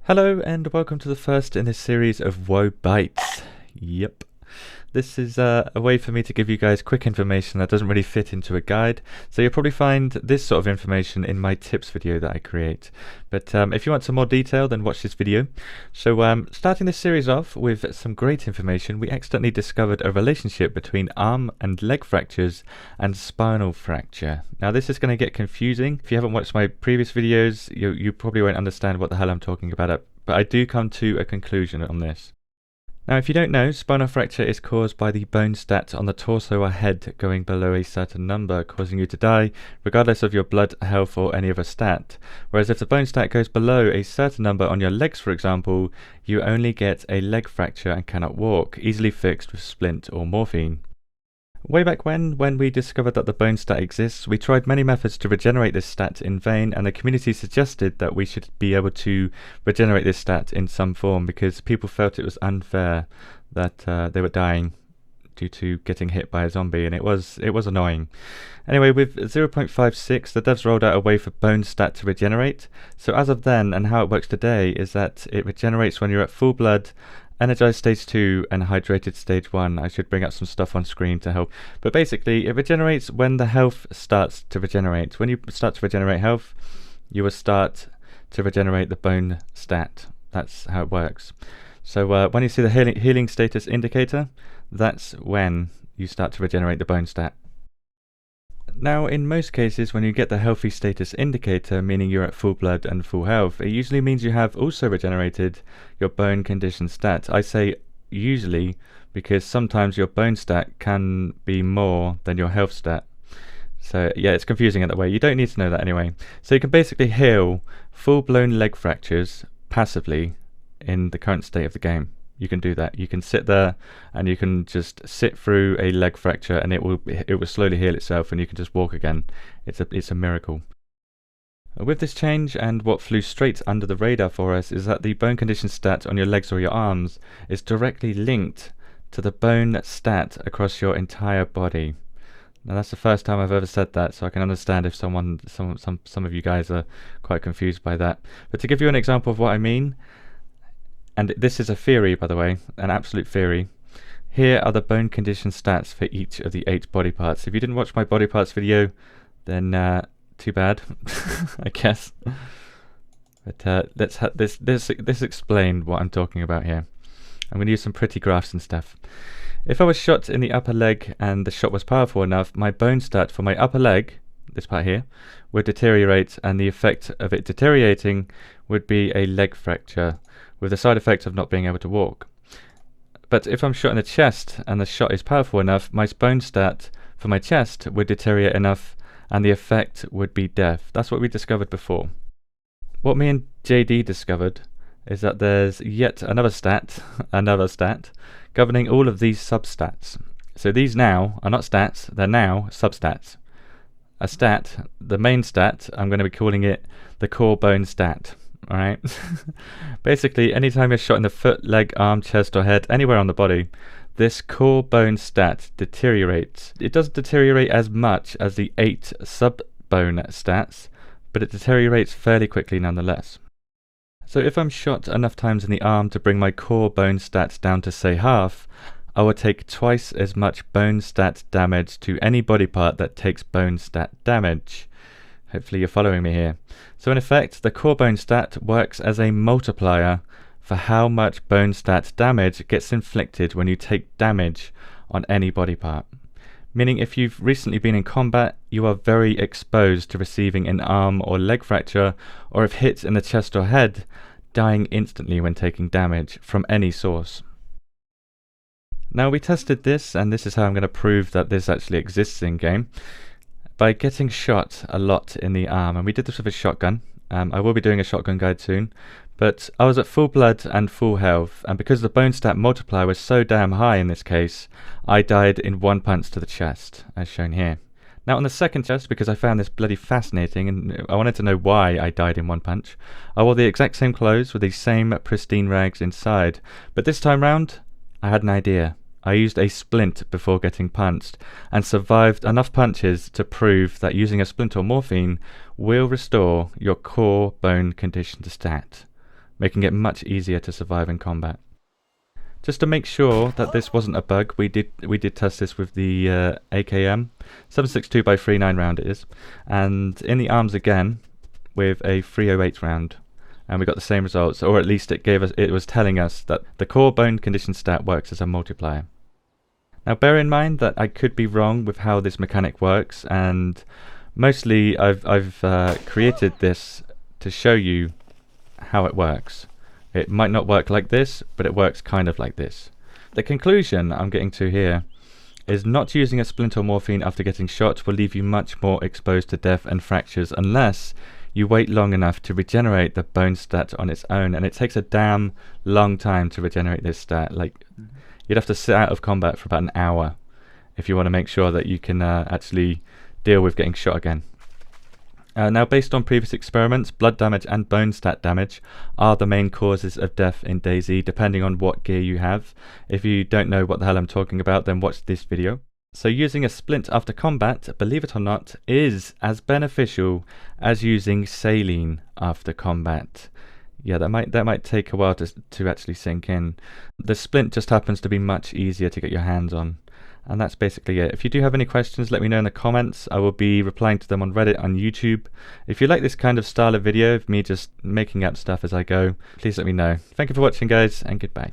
Hello and welcome to the first in this series of Woe Bites. Yep. This is a way for me to give you guys quick information that doesn't really fit into a guide, so you'll probably find this sort of information in my tips video that I create. But if you want some more detail, then watch this video. So starting this series off with some great information, we accidentally discovered a relationship between arm and leg fractures and spinal fracture. Now this is going to get confusing. If you haven't watched my previous videos, you probably won't understand what the hell I'm talking about, but I do come to a conclusion on this. Now, if you don't know, spinal fracture is caused by the bone stat on the torso or head going below a certain number, causing you to die, regardless of your blood health or any other stat. Whereas if the bone stat goes below a certain number on your legs, for example, you only get a leg fracture and cannot walk, easily fixed with splint or morphine. Way back when we discovered that the bone stat exists, we tried many methods to regenerate this stat in vain, and the community suggested that we should be able to regenerate this stat in some form because people felt it was unfair that they were dying due to getting hit by a zombie, and it was annoying. Anyway, with 0.56, the devs rolled out a way for bone stat to regenerate. So as of then, and how it works today, is that it regenerates when you're at full blood, energized stage 2 and hydrated stage 1. I should bring up some stuff on screen to help. But basically, it regenerates when the health starts to regenerate. When you start to regenerate health, you will start to regenerate the bone stat. That's how it works. So when you see the healing status indicator, that's when you start to regenerate the bone stat. Now, in most cases, when you get the healthy status indicator, meaning you're at full blood and full health, it usually means you have also regenerated your bone condition stat. I say usually because sometimes your bone stat can be more than your health stat. So yeah, it's confusing in that way. You don't need to know that anyway. So you can basically heal full-blown leg fractures passively in the current state of the game. You can do that. You can sit there and you can just sit through a leg fracture and it will slowly heal itself and you can just walk again. It's a miracle. With this change, and what flew straight under the radar for us, is that the bone condition stat on your legs or your arms is directly linked to the bone stat across your entire body. Now that's the first time I've ever said that, so I can understand if some of you guys are quite confused by that. But to give you an example of what I mean, and this is a theory, by the way, an absolute theory. Here are the bone condition stats for each of the 8 body parts. If you didn't watch my body parts video, then too bad, I guess. But let's have this explain what I'm talking about here. I'm going to use some pretty graphs and stuff. If I was shot in the upper leg and the shot was powerful enough, my bone stat for my upper leg, this part here, would deteriorate, and the effect of it deteriorating would be a leg fracture, with the side effect of not being able to walk. But if I'm shot in the chest and the shot is powerful enough, my bone stat for my chest would deteriorate enough and the effect would be death. That's what we discovered before. What me and JD discovered is that there's yet another stat governing all of these substats. So these now are not stats, they're now substats. A stat, the main stat, I'm going to be calling it the core bone stat. Alright? Basically, anytime you're shot in the foot, leg, arm, chest or head, anywhere on the body, this core bone stat deteriorates. It doesn't deteriorate as much as the 8 sub-bone stats, but it deteriorates fairly quickly nonetheless. So if I'm shot enough times in the arm to bring my core bone stat down to say half, I will take twice as much bone stat damage to any body part that takes bone stat damage. Hopefully you're following me here. So in effect, the core bone stat works as a multiplier for how much bone stat damage gets inflicted when you take damage on any body part. Meaning if you've recently been in combat, you are very exposed to receiving an arm or leg fracture, or if hit in the chest or head, dying instantly when taking damage from any source. Now we tested this, and this is how I'm going to prove that this actually exists in game, by getting shot a lot in the arm, and we did this with a shotgun. I will be doing a shotgun guide soon, but I was at full blood and full health, and because the bone stat multiplier was so damn high in this case, I died in one punch to the chest, as shown here. Now on the second chest, because I found this bloody fascinating and I wanted to know why I died in one punch, I wore the exact same clothes with the same pristine rags inside, but this time round, I had an idea. I used a splint before getting punched and survived enough punches to prove that using a splint or morphine will restore your core bone condition stat. making it much easier to survive in combat. Just to make sure that this wasn't a bug, we did test this with the AKM 7.62x39 round it is, and in the arms again with a 308 round, and we got the same results, or at least it was telling us that the core bone condition stat works as a multiplier. Now bear in mind that I could be wrong with how this mechanic works, and mostly I've created this to show you how it works. It might not work like this, but it works kind of like this. The conclusion I'm getting to here is not using a splint or morphine after getting shot will leave you much more exposed to death and fractures unless you wait long enough to regenerate the bone stat on its own, and it takes a damn long time to regenerate this stat. Like, you'd have to sit out of combat for about an hour if you want to make sure that you can actually deal with getting shot again. Now, based on previous experiments, blood damage and bone stat damage are the main causes of death in DayZ, depending on what gear you have. If you don't know what the hell I'm talking about, then watch this video. So using a splint after combat, believe it or not, is as beneficial as using saline after combat. Yeah, that might take a while to actually sink in. The splint just happens to be much easier to get your hands on. And that's basically it. If you do have any questions, let me know in the comments. I will be replying to them on Reddit, on YouTube. If you like this kind of style of video, of me just making up stuff as I go, please let me know. Thank you for watching, guys, and goodbye.